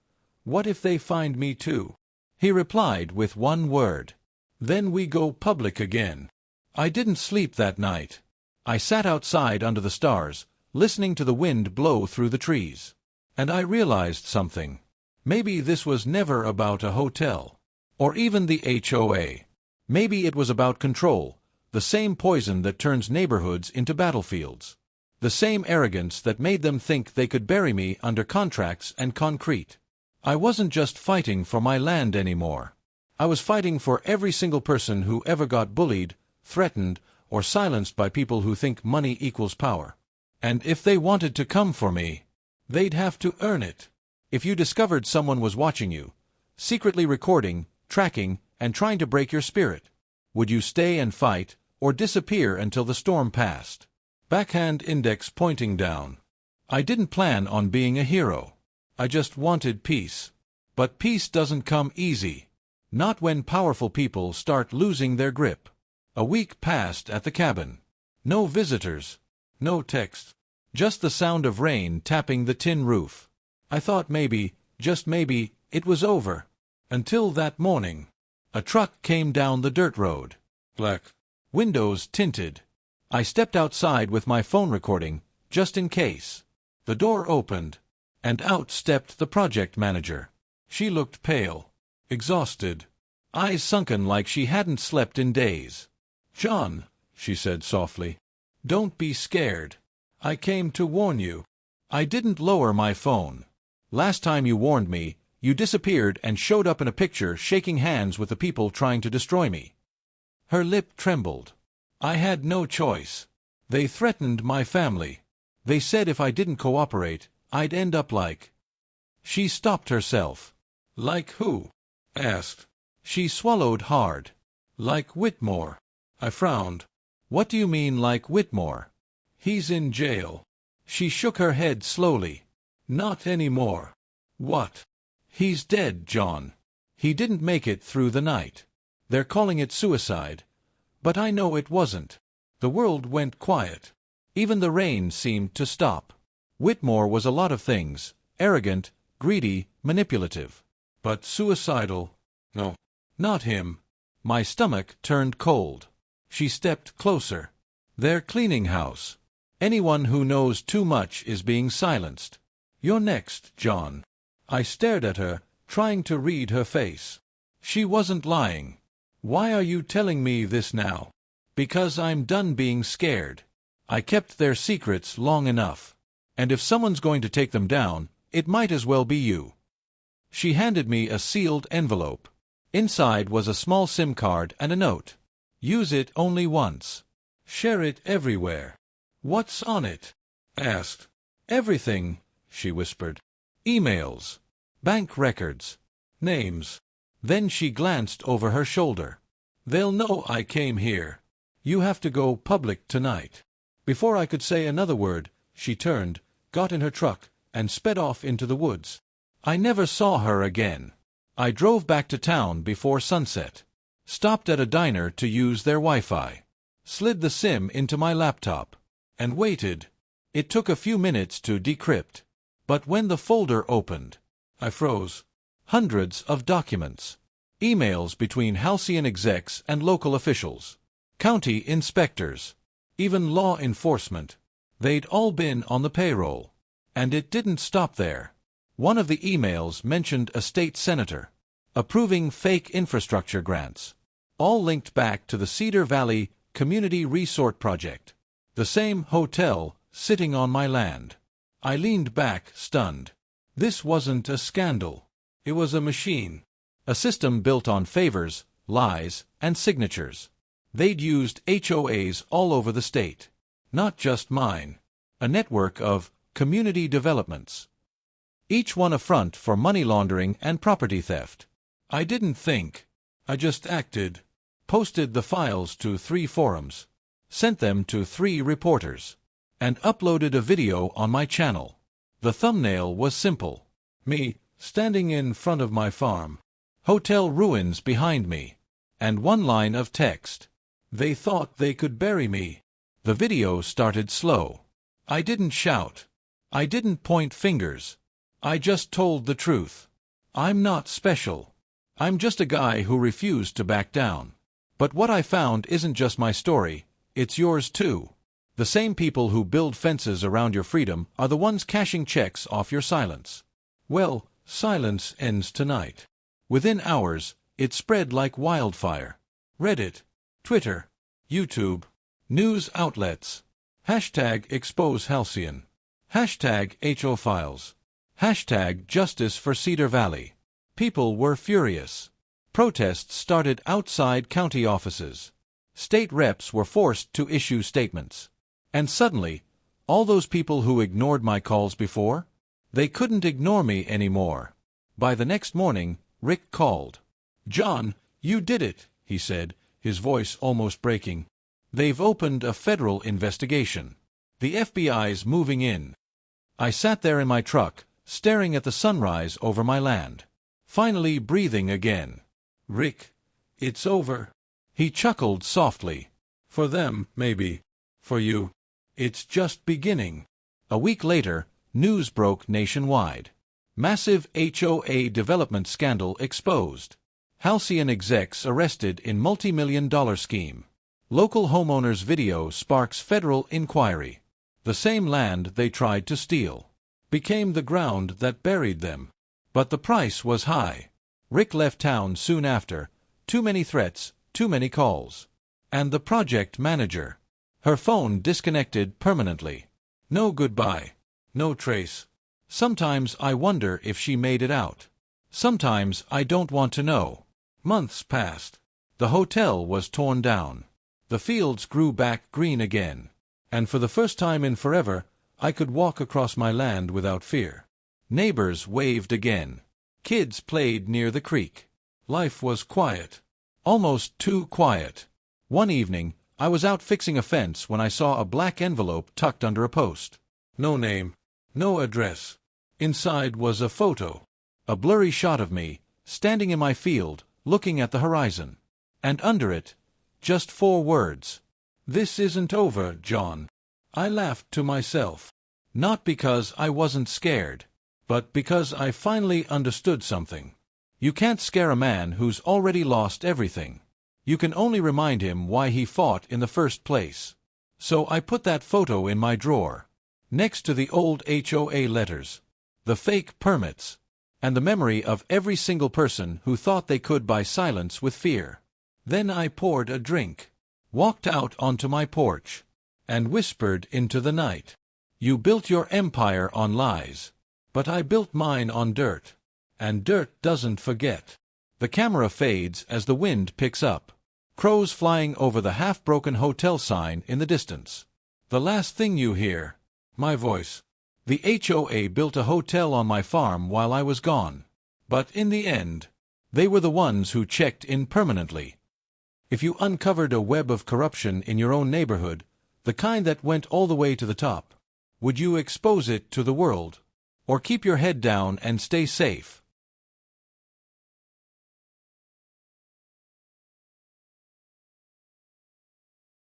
what if they find me too?" He replied with one word. "Then we go public again." I didn't sleep that night. I sat outside under the stars, listening to the wind blow through the trees. And I realized something. Maybe this was never about a hotel. Or even the HOA. Maybe it was about control, the same poison that turns neighborhoods into battlefields. The same arrogance that made them think they could bury me under contracts and concrete. I wasn't just fighting for my land anymore. I was fighting for every single person who ever got bullied, threatened, or silenced by people who think money equals power. And if they wanted to come for me, they'd have to earn it. If you discovered someone was watching you, secretly recording, tracking, and trying to break your spirit? Would you stay and fight, or disappear until the storm passed? Backhand index pointing down. I didn't plan on being a hero. I just wanted peace. But peace doesn't come easy. Not when powerful people start losing their grip. A week passed at the cabin. No visitors. No text. Just the sound of rain tapping the tin roof. I thought maybe, just maybe, it was over. Until that morning. A truck came down the dirt road. Black. Windows tinted. I stepped outside with my phone recording, just in case. The door opened, and out stepped the project manager. She looked pale, exhausted, eyes sunken like she hadn't slept in days. "John," she said softly, "don't be scared. I came to warn you." I didn't lower my phone. "Last time you warned me, you disappeared and showed up in a picture shaking hands with the people trying to destroy me." Her lip trembled. "I had no choice. They threatened my family. They said if I didn't cooperate, I'd end up like—" She stopped herself. "Like who?" asked. She swallowed hard. "Like Whitmore." I frowned. "What do you mean, like Whitmore?" "He's in jail." She shook her head slowly. "Not anymore." "What?" "He's dead, John. He didn't make it through the night. They're calling it suicide. But I know it wasn't." The world went quiet. Even the rain seemed to stop. Whitmore was a lot of things: arrogant, greedy, manipulative. But suicidal? No. Not him. My stomach turned cold. She stepped closer. "They're cleaning house. Anyone who knows too much is being silenced. You're next, John." I stared at her, trying to read her face. She wasn't lying. "Why are you telling me this now?" "Because I'm done being scared. I kept their secrets long enough. And if someone's going to take them down, it might as well be you." She handed me a sealed envelope. Inside was a small SIM card and a note. "Use it only once. Share it everywhere." "What's on it?" asked. "Everything," she whispered. "Emails, bank records, names." Then she glanced over her shoulder. "They'll know I came here. You have to go public tonight." Before I could say another word, she turned, got in her truck, and sped off into the woods. I never saw her again. I drove back to town before sunset. Stopped at a diner to use their Wi-Fi. Slid the SIM into my laptop. And waited. It took a few minutes to decrypt. But when the folder opened, I froze. Hundreds of documents. Emails between Halcyon execs and local officials. County inspectors. Even law enforcement. They'd all been on the payroll. And it didn't stop there. One of the emails mentioned a state senator approving fake infrastructure grants, all linked back to the Cedar Valley Community Resort Project. The same hotel sitting on my land. I leaned back, stunned. This wasn't a scandal. It was a machine. A system built on favors, lies, and signatures. They'd used HOAs all over the state. Not just mine. A network of community developments. Each one a front for money laundering and property theft. I didn't think. I just acted. Posted the files to 3 forums. Sent them to 3 reporters. And uploaded a video on my channel. The thumbnail was simple. Me, standing in front of my farm. Hotel ruins behind me. And one line of text. They thought they could bury me. The video started slow. I didn't shout. I didn't point fingers. I just told the truth. I'm not special. I'm just a guy who refused to back down. But what I found isn't just my story, it's yours too. The same people who build fences around your freedom are the ones cashing checks off your silence. Well, silence ends tonight. Within hours, it spread like wildfire. Reddit, Twitter, YouTube, news outlets. Hashtag expose Halcyon. Hashtag HO Files. Hashtag Justice for Cedar Valley. People were furious. Protests started outside county offices. State reps were forced to issue statements. And suddenly, all those people who ignored my calls before, they couldn't ignore me anymore. By the next morning, Rick called. "John, "You did it," he said, his voice almost breaking. "They've opened a federal investigation. The FBI's moving in." I sat there in my truck, staring at the sunrise over my land. Finally breathing again. "Rick, it's over." He chuckled softly. "For them, maybe. For you, it's just beginning." A week later, news broke nationwide. Massive HOA development scandal exposed. Halcyon execs arrested in multi-million-dollar scheme. Local homeowners' video sparks federal inquiry. The same land they tried to steal became the ground that buried them. But the price was high. Rick left town soon after. Too many threats, too many calls. And the project manager. Her phone disconnected permanently. No goodbye. No trace. Sometimes I wonder if she made it out. Sometimes I don't want to know. Months passed. The hotel was torn down. The fields grew back green again. And for the first time in forever, I could walk across my land without fear. Neighbors waved again. Kids played near the creek. Life was quiet. Almost too quiet. One evening, I was out fixing a fence when I saw a black envelope tucked under a post. No name. No address. Inside was a photo. A blurry shot of me, standing in my field, looking at the horizon. And under it, just 4 words. "This isn't over, John." I laughed to myself. Not because I wasn't scared, but because I finally understood something. You can't scare a man who's already lost everything. You can only remind him why he fought in the first place. So I put that photo in my drawer, next to the old HOA letters, the fake permits, and the memory of every single person who thought they could buy silence with fear. Then I poured a drink, walked out onto my porch, and whispered into the night. "You built your empire on lies, but I built mine on dirt. And dirt doesn't forget." The camera fades as the wind picks up. Crows flying over the half-broken hotel sign in the distance. The last thing you hear, my voice. The HOA built a hotel on my farm while I was gone. But in the end, they were the ones who checked in permanently. If you uncovered a web of corruption in your own neighborhood, the kind that went all the way to the top, would you expose it to the world? Or keep your head down and stay safe?